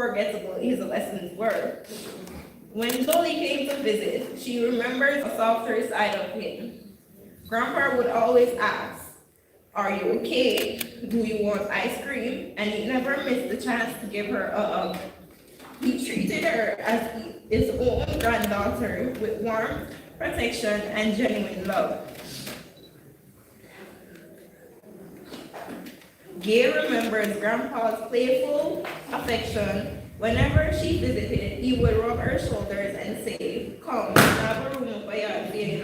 unforgettable his lessons were. When Dolly came to visit, she remembered a softer side of him. Grandpa would always ask, "Are you okay? Do you want ice cream?" And he never missed the chance to give her a hug. He treated her as his own granddaughter with warmth, protection, and genuine love. Gay remembers Grandpa's playful affection. Whenever she visited, he would rub her shoulders and say, "Come, have a room for you,"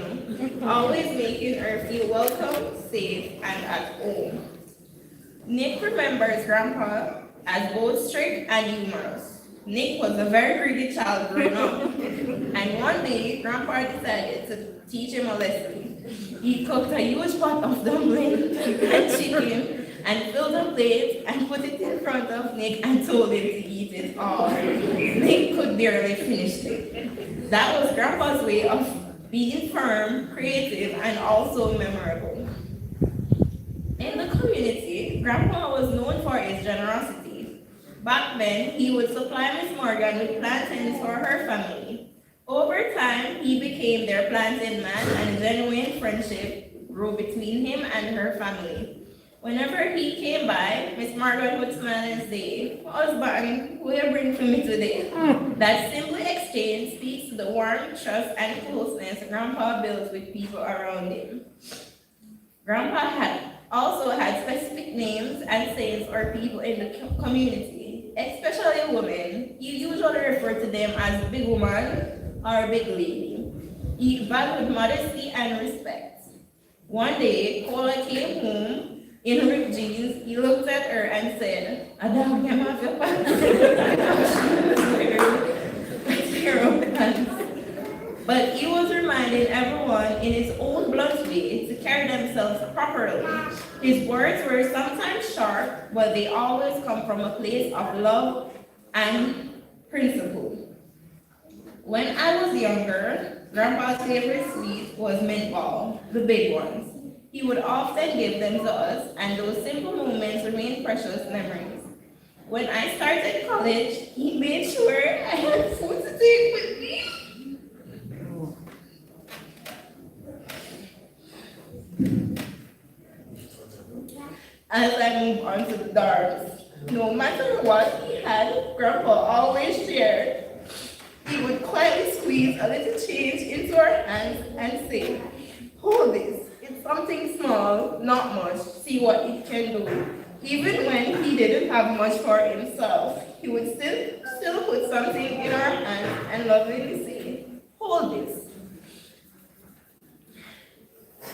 always making her feel welcome, safe, and at home. Nick remembers Grandpa as both strict and humorous. Nick was a very greedy child growing up, and one day, Grandpa decided to teach him a lesson. He cooked a huge pot of dumplings and chicken and filled a plate and put it in front of Nick and told him to eat it all. Nick could barely finish it. That was Grandpa's way of being firm, creative, and also memorable. In the community, Grandpa was known for his generosity. Back then, he would supply Miss Morgan with plantains for her family. Over time, he became their plantain man, and a genuine friendship grew between him and her family. Whenever he came by, Miss Morgan would smile and say, "Husband, who you bring to me today?" That simple exchange speaks to the warmth, trust, and closeness Grandpa built with people around him. Grandpa also had specific names and sayings for people in the community, especially women. He usually referred to them as big woman or big lady. He valued modesty and respect. One day, Cola came home in ripped jeans. He looked at her and said, "A dog came off your pants." But he was reminding everyone in his own blunt way to carry themselves properly. His words were sometimes sharp, but they always come from a place of love and principle. When I was younger, Grandpa's favorite sweet was mint ball, the big ones. He would often give them to us, and those simple moments remain precious memories. When I started college, he made sure I had food to take with me. As I move on to the dorms, no matter what he had, Grandpa always shared. He would quietly squeeze a little change into our hands and say, "Hold this. It's something small, not much. See what it can do." Even when he didn't have much for himself, he would still put something in our hands and lovingly say, "Hold this."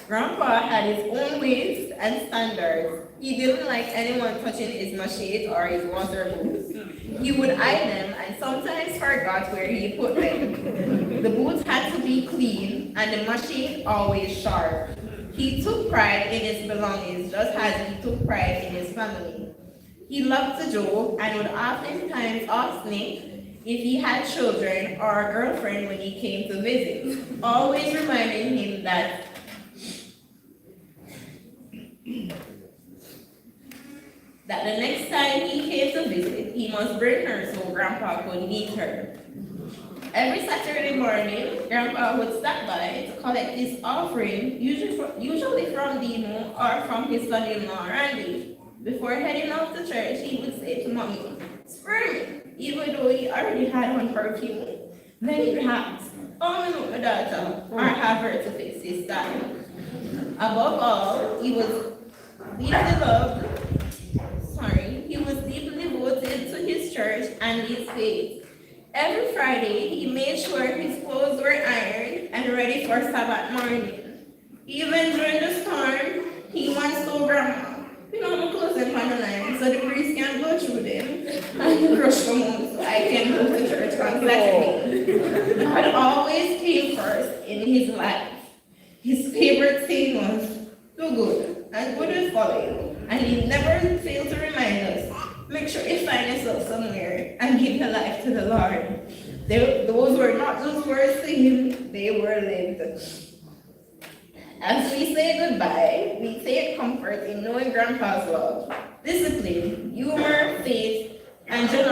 Grandpa had his own ways and standards. He didn't like anyone touching his machete or his water boots. He would eye them and sometimes forgot where he put them. The boots had to be clean and the machete always sharp. He took pride in his belongings just as he took pride in his family. He loved to joke and would oftentimes ask Nick if he had children or a girlfriend when he came to visit, always reminding him that the next time he came to visit, he must bring her so Grandpa could meet her. Every Saturday morning, Grandpa would stop by to collect his offering, usually from Demo or from his son-in-law, Randy. Before heading off to church, he would say to Mommy, "Spray me," even though he already had on perfume. Then he'd ask, "Oh, no, my daughter," or have her to fix his style. Above all, he was deeply devoted to his church and his faith. Every Friday, he made sure his clothes were ironed and ready for Sabbath morning. Even during the storm, he once told Grandma, "You know, my clothes are on the line, so the breeze can't go through them. And rush them home so I can go to church on Saturday." God always came first in his life. His favorite saying was, "Do good, and good will follow you." And he never failed to remind us, make sure you find yourself somewhere and give your life to the Lord. Those were not just words to him, they were lived. As we say goodbye, we take comfort in knowing Grandpa's love, discipline, humor, faith, and generosity.